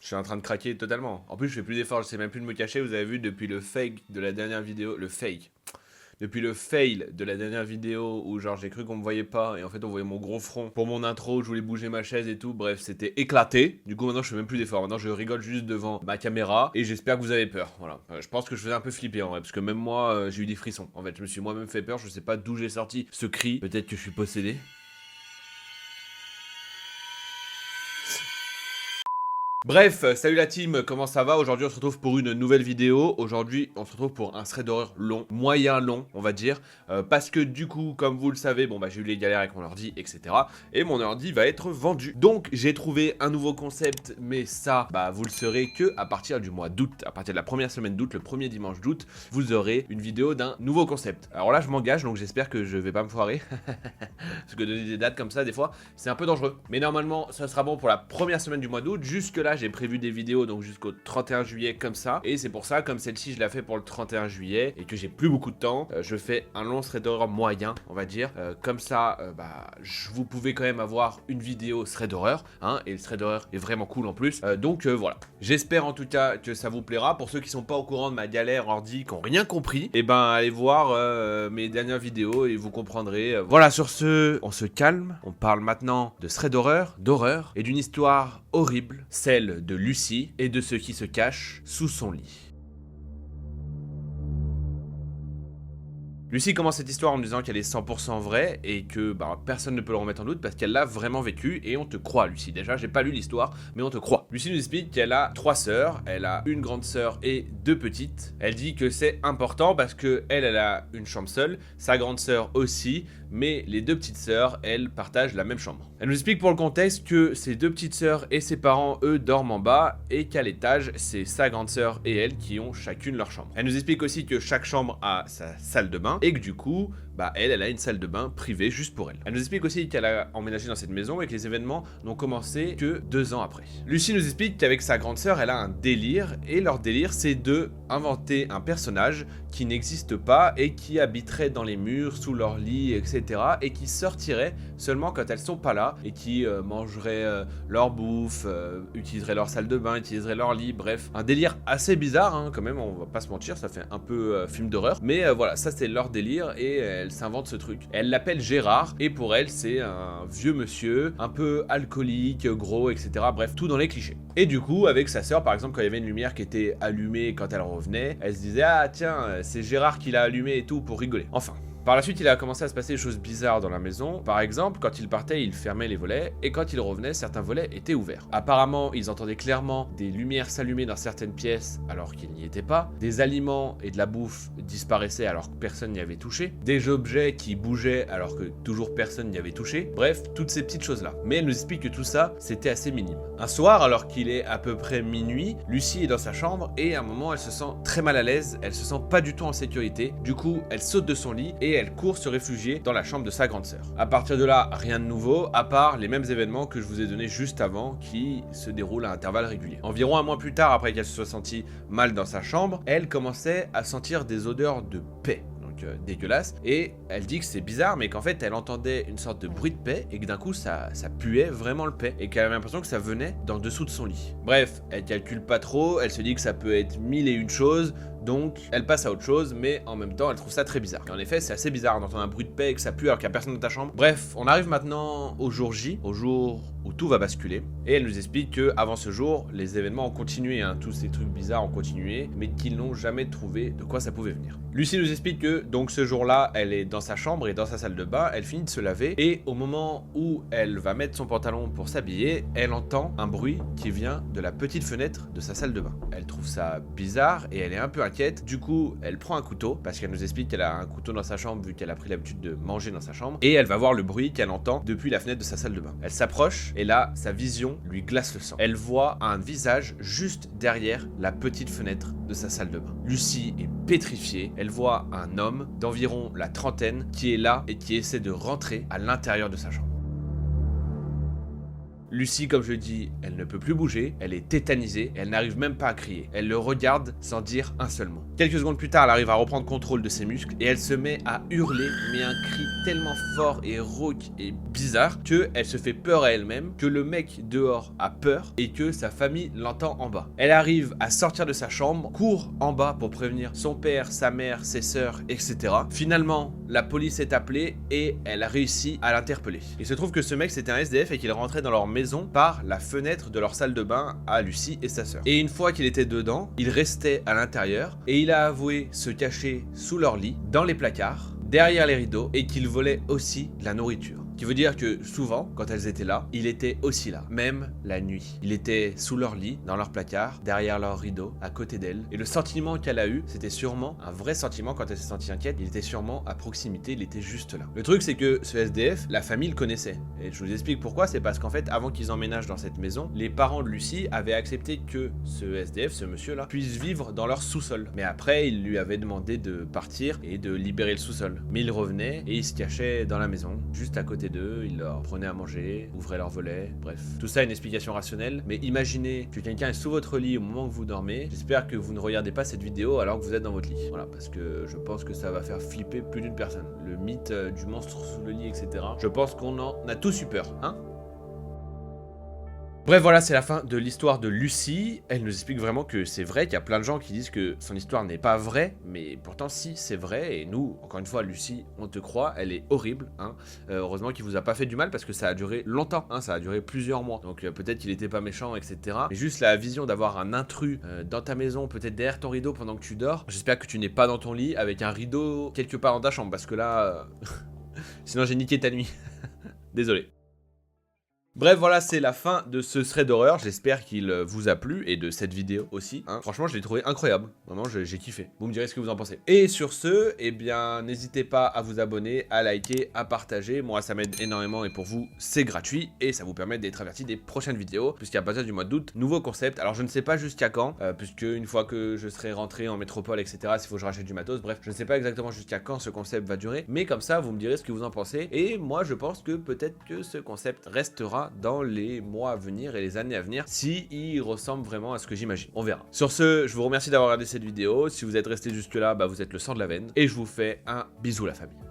suis en train de craquer totalement. En plus, je fais plus d'efforts, je sais même plus de me cacher. Vous avez vu depuis le fake de la dernière vidéo, depuis le fail de la dernière vidéo où genre j'ai cru qu'on me voyait pas et en fait on voyait mon gros front pour mon intro, je voulais bouger ma chaise et tout, bref c'était éclaté. Du coup maintenant je fais même plus d'efforts, maintenant je rigole juste devant ma caméra et j'espère que vous avez peur, voilà. Je pense que je faisais un peu flipper en vrai, parce que même moi j'ai eu des frissons, en fait je me suis moi-même fait peur, je sais pas d'où j'ai sorti ce cri, peut-être que je suis possédé. Bref, salut la team, comment ça va? Aujourd'hui on se retrouve pour une nouvelle vidéo. Aujourd'hui on se retrouve pour un thread d'horreur long, moyen long on va dire, parce que du coup comme vous le savez, bon bah j'ai eu les galères avec mon ordi etc. Et mon ordi va être vendu. Donc j'ai trouvé un nouveau concept, mais ça bah vous le saurez que à partir du mois d'août, à partir de la première semaine d'août, le premier dimanche d'août, vous aurez une vidéo d'un nouveau concept. Alors là je m'engage, donc j'espère que je vais pas me foirer, parce que donner des dates comme ça des fois c'est un peu dangereux. Mais normalement ça sera bon pour la première semaine du mois d'août. Jusque là j'ai prévu des vidéos donc jusqu'au 31 juillet comme ça, et c'est pour ça, comme celle-ci je la fais pour le 31 juillet et que j'ai plus beaucoup de temps, je fais un long thread d'horreur moyen on va dire, comme ça bah vous pouvez quand même avoir une vidéo thread d'horreur hein, et le thread d'horreur est vraiment cool en plus, donc voilà, j'espère en tout cas que ça vous plaira. Pour ceux qui sont pas au courant de ma galère ordi, qui ont rien compris, et ben allez voir mes dernières vidéos et vous comprendrez. Voilà, sur ce on se calme, on parle maintenant de thread d'horreur et d'une histoire horrible, celle de Lucie et de ce qui se cache sous son lit. Lucie commence cette histoire en disant qu'elle est 100% vraie et que bah, personne ne peut le remettre en doute parce qu'elle l'a vraiment vécu et on te croit Lucie. Déjà j'ai pas lu l'histoire mais on te croit. Lucie nous explique qu'elle a 3 sœurs, elle a une grande sœur et 2 petites. Elle dit que c'est important parce que elle a une chambre seule, sa grande sœur aussi, mais les 2 petites sœurs, elles partagent la même chambre. Elle nous explique pour le contexte que ses 2 petites sœurs et ses parents eux dorment en bas et qu'à l'étage c'est sa grande sœur et elle qui ont chacune leur chambre. Elle nous explique aussi que chaque chambre a sa salle de bain et que du coup, bah elle a une salle de bain privée juste pour elle. Elle nous explique aussi qu'elle a emménagé dans cette maison et que les événements n'ont commencé que 2 ans après. Lucie nous explique qu'avec sa grande sœur, elle a un délire, et leur délire c'est de inventer un personnage qui n'existe pas et qui habiterait dans les murs, sous leur lit, etc. et qui sortirait seulement quand elles sont pas là et qui mangerait leur bouffe, utiliserait leur salle de bain, utiliserait leur lit, bref. Un délire assez bizarre hein, quand même, on va pas se mentir, ça fait un peu film d'horreur, mais voilà, ça c'est leur délire et elle s'invente ce truc. Elle l'appelle Gérard et pour elle c'est un vieux monsieur, un peu alcoolique, gros, etc. Bref, tout dans les clichés. Et du coup, avec sa sœur, par exemple, quand il y avait une lumière qui était allumée quand elle revenait, elle se disait « Ah tiens, c'est Gérard qui l'a allumée et tout pour rigoler. » Enfin. Par la suite, il a commencé à se passer des choses bizarres dans la maison. Par exemple, quand il partait, il fermait les volets, et quand il revenait, certains volets étaient ouverts. Apparemment, ils entendaient clairement des lumières s'allumer dans certaines pièces alors qu'ils n'y étaient pas. Des aliments et de la bouffe disparaissaient alors que personne n'y avait touché. Des objets qui bougeaient alors que toujours personne n'y avait touché. Bref, toutes ces petites choses-là. Mais elle nous explique que tout ça, c'était assez minime. Un soir, alors qu'il est à peu près minuit, Lucie est dans sa chambre et à un moment, elle se sent très mal à l'aise. Elle se sent pas du tout en sécurité. Du coup, elle saute de son lit et elle court se réfugier dans la chambre de sa grande sœur. À partir de là, rien de nouveau, à part les mêmes événements que je vous ai donnés juste avant, qui se déroulent à intervalles réguliers. Environ un mois plus tard, après qu'elle se soit sentie mal dans sa chambre, elle commençait à sentir des odeurs de paix. Dégueulasse, et elle dit que c'est bizarre mais qu'en fait elle entendait une sorte de bruit de paix et que d'un coup ça puait vraiment le paix et qu'elle avait l'impression que ça venait d'en dessous de son lit. Bref, elle calcule pas trop, elle se dit que ça peut être 1001 choses, donc elle passe à autre chose, mais en même temps elle trouve ça très bizarre. Et en effet c'est assez bizarre d'entendre un bruit de paix et que ça pue alors qu'il n'y a personne dans ta chambre. Bref, on arrive maintenant au jour J, au jour où tout va basculer, et elle nous explique que avant ce jour, les événements ont continué, hein, tous ces trucs bizarres ont continué, mais qu'ils n'ont jamais trouvé de quoi ça pouvait venir. Lucie nous explique que donc ce jour-là, elle est dans sa chambre et dans sa salle de bain, elle finit de se laver, et au moment où elle va mettre son pantalon pour s'habiller, elle entend un bruit qui vient de la petite fenêtre de sa salle de bain. Elle trouve ça bizarre et elle est un peu inquiète, du coup elle prend un couteau, parce qu'elle nous explique qu'elle a un couteau dans sa chambre vu qu'elle a pris l'habitude de manger dans sa chambre, et elle va voir le bruit qu'elle entend depuis la fenêtre de sa salle de bain. Elle s'approche, et là, sa vision lui glace le sang. Elle voit un visage juste derrière la petite fenêtre de sa salle de bain. Lucie est pétrifiée, elle voit un homme d'environ la trentaine qui est là et qui essaie de rentrer à l'intérieur de sa chambre. Lucie, comme je le dis, elle ne peut plus bouger, elle est tétanisée, et elle n'arrive même pas à crier. Elle le regarde sans dire un seul mot. Quelques secondes plus tard, elle arrive à reprendre contrôle de ses muscles et elle se met à hurler, mais un cri tellement fort et rauque et bizarre que elle se fait peur à elle-même, que le mec dehors a peur et que sa famille l'entend en bas. Elle arrive à sortir de sa chambre, court en bas pour prévenir son père, sa mère, ses sœurs, etc. Finalement, la police est appelée et elle a réussi à l'interpeller. Il se trouve que ce mec c'était un SDF et qu'il rentrait dans leur maison par la fenêtre de leur salle de bain à Lucie et sa sœur. Et une fois qu'il était dedans, il restait à l'intérieur et il a avoué se cacher sous leur lit, dans les placards, derrière les rideaux et qu'il volait aussi de la nourriture. Ce qui veut dire que souvent, quand elles étaient là, il était aussi là, même la nuit. Il était sous leur lit, dans leur placard, derrière leurs rideaux, à côté d'elle. Et le sentiment qu'elle a eu, c'était sûrement un vrai sentiment quand elle s'est sentie inquiète. Il était sûrement à proximité, il était juste là. Le truc, c'est que ce SDF, la famille le connaissait. Et je vous explique pourquoi, c'est parce qu'en fait, avant qu'ils emménagent dans cette maison, les parents de Lucie avaient accepté que ce SDF, ce monsieur-là, puisse vivre dans leur sous-sol. Mais après, ils lui avaient demandé de partir et de libérer le sous-sol. Mais il revenait et il se cachait dans la maison, juste à côté d'eux, il leur prenait à manger, ouvrait leurs volets, bref. Tout ça a une explication rationnelle, mais imaginez que quelqu'un est sous votre lit au moment que vous dormez, j'espère que vous ne regardez pas cette vidéo alors que vous êtes dans votre lit. Voilà, parce que je pense que ça va faire flipper plus d'une personne. Le mythe du monstre sous le lit, etc. Je pense qu'on en a tous eu peur, hein? Bref, voilà, c'est la fin de l'histoire de Lucie. Elle nous explique vraiment que c'est vrai, qu'il y a plein de gens qui disent que son histoire n'est pas vraie, mais pourtant si, c'est vrai, et nous, encore une fois, Lucie, on te croit, elle est horrible, hein. Heureusement qu'il vous a pas fait du mal, parce que ça a duré longtemps, hein, ça a duré plusieurs mois, donc peut-être qu'il était pas méchant, etc. Mais juste la vision d'avoir un intrus dans ta maison, peut-être derrière ton rideau pendant que tu dors, j'espère que tu n'es pas dans ton lit avec un rideau quelque part dans ta chambre, parce que là, sinon j'ai niqué ta nuit. Désolé. Bref, voilà, c'est la fin de ce thread d'horreur. J'espère qu'il vous a plu et de cette vidéo aussi, hein. Franchement, je l'ai trouvé incroyable. Vraiment, j'ai kiffé. Vous me direz ce que vous en pensez. Et sur ce, eh bien, n'hésitez pas à vous abonner, à liker, à partager. Moi, ça m'aide énormément et pour vous, c'est gratuit et ça vous permet d'être averti des prochaines vidéos. Puisqu'à partir du mois d'août, nouveau concept. Alors, je ne sais pas jusqu'à quand, puisque une fois que je serai rentré en métropole, etc., s'il faut que je rachète du matos. Bref, je ne sais pas exactement jusqu'à quand ce concept va durer. Mais comme ça, vous me direz ce que vous en pensez. Et moi, je pense que peut-être que ce concept restera dans les mois à venir et les années à venir si il ressemble vraiment à ce que j'imagine. On verra. Sur ce, je vous remercie d'avoir regardé cette vidéo. Si vous êtes resté jusque là, bah vous êtes le sang de la veine et je vous fais un bisou la famille.